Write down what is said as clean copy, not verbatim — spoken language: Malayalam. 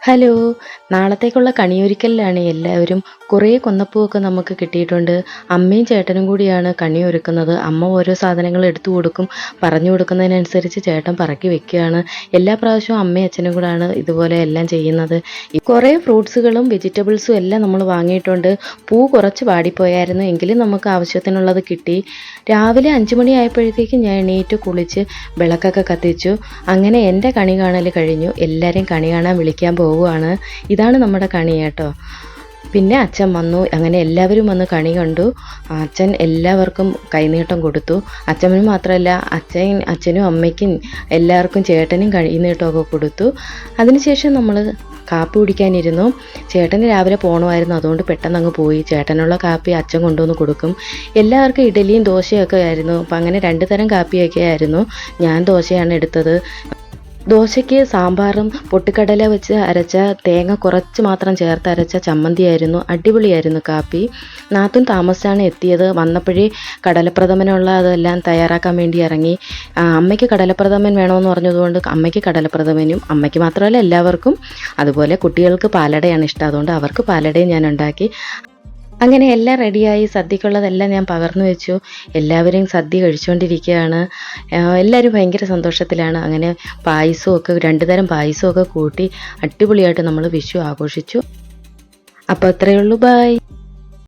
ഹലോ, നാളത്തേക്കുള്ള കണിയൊരുക്കലിലാണ് എല്ലാവരും. കുറേ കൊന്നപ്പൂവൊക്കെ നമുക്ക് കിട്ടിയിട്ടുണ്ട്. അമ്മയും ചേട്ടനും കൂടിയാണ് കണി ഒരുക്കുന്നത്. അമ്മ ഓരോ സാധനങ്ങൾ എടുത്തു കൊടുക്കും. പറഞ്ഞു കൊടുക്കുന്നതിനനുസരിച്ച് ചേട്ടൻ പറക്കി വെക്കുകയാണ്. എല്ലാ പ്രാവശ്യവും അമ്മയും അച്ഛനും കൂടാണ് ഇതുപോലെ എല്ലാം ചെയ്യുന്നത്. കുറേ ഫ്രൂട്ട്സുകളും വെജിറ്റബിൾസും എല്ലാം നമ്മൾ വാങ്ങിയിട്ടുണ്ട്. പൂ കുറച്ച് വാടിപ്പോയായിരുന്നു, എങ്കിലും നമുക്ക് ആവശ്യത്തിനുള്ളത് കിട്ടി. രാവിലെ 5 മണി ആയപ്പോഴത്തേക്കും ഞാൻ എണീറ്റ് കുളിച്ച് വിളക്കൊക്കെ കത്തിച്ചു. അങ്ങനെ എൻ്റെ കണി കാണൽ കഴിഞ്ഞു. എല്ലാവരെയും കണി കാണാൻ വിളിക്കാൻ പോവുകയാണ്. ഇതാണ് നമ്മുടെ കണി കേട്ടോ. പിന്നെ അച്ഛൻ വന്നു. അങ്ങനെ എല്ലാവരും വന്ന് കണി കണ്ടു. അച്ഛൻ എല്ലാവർക്കും കൈനീട്ടം കൊടുത്തു. അച്ഛനും മാത്രമല്ല, അച്ഛനും അമ്മയ്ക്കും എല്ലാവർക്കും ചേട്ടനും കൈനീട്ടമൊക്കെ കൊടുത്തു. അതിനുശേഷം നമ്മൾ കാപ്പി കുടിക്കാനിരുന്നു. ചേട്ടന് രാവിലെ പോകണമായിരുന്നു, അതുകൊണ്ട് പെട്ടെന്ന് അങ്ങ് പോയി. ചേട്ടനുള്ള കാപ്പി അച്ഛൻ കൊണ്ടുവന്ന് കൊടുക്കും. എല്ലാവർക്കും ഇഡലിയും ദോശയൊക്കെ ആയിരുന്നു. അപ്പം അങ്ങനെ 2 തരം കാപ്പിയൊക്കെ ആയിരുന്നു. ഞാൻ ദോശയാണ് എടുത്തത്. ദോശയ്ക്ക് സാമ്പാറും പൊട്ടിക്കടല വെച്ച് അരച്ച തേങ്ങ കുറച്ച് മാത്രം ചേർത്ത് അരച്ച ചമ്മന്തിയായിരുന്നു. അടിപൊളിയായിരുന്നു കാപ്പി. നാത്തൂൻ താമസിച്ചാണ് എത്തിയത്. വന്നപ്പോഴേ കടലപ്രഥമനുള്ള അതെല്ലാം തയ്യാറാക്കാൻ വേണ്ടി ഇറങ്ങി. അമ്മയ്ക്ക് കടലപ്രഥമൻ വേണമെന്ന് പറഞ്ഞതുകൊണ്ട് അമ്മയ്ക്ക് കടലപ്രഥമനും, അമ്മയ്ക്ക് മാത്രമല്ല എല്ലാവർക്കും. അതുപോലെ കുട്ടികൾക്ക് പാലടയാണ് ഇഷ്ടം, അതുകൊണ്ട് അവർക്ക് പാലടയും ഞാൻ ഉണ്ടാക്കി. അങ്ങനെ എല്ലാം റെഡിയായി. സദ്യക്കുള്ളതെല്ലാം ഞാൻ പകർന്നു വെച്ചു. എല്ലാവരെയും സദ്യ കഴിച്ചുകൊണ്ടിരിക്കുകയാണ്. എല്ലാവരും ഭയങ്കര സന്തോഷത്തിലാണ്. അങ്ങനെ പായസമൊക്കെ 2 തരം പായസമൊക്കെ കൂട്ടി അടിപൊളിയായിട്ട് നമ്മൾ വിഷു ആഘോഷിച്ചു. അപ്പോൾ അത്രയേ ഉള്ളൂ. ബൈ.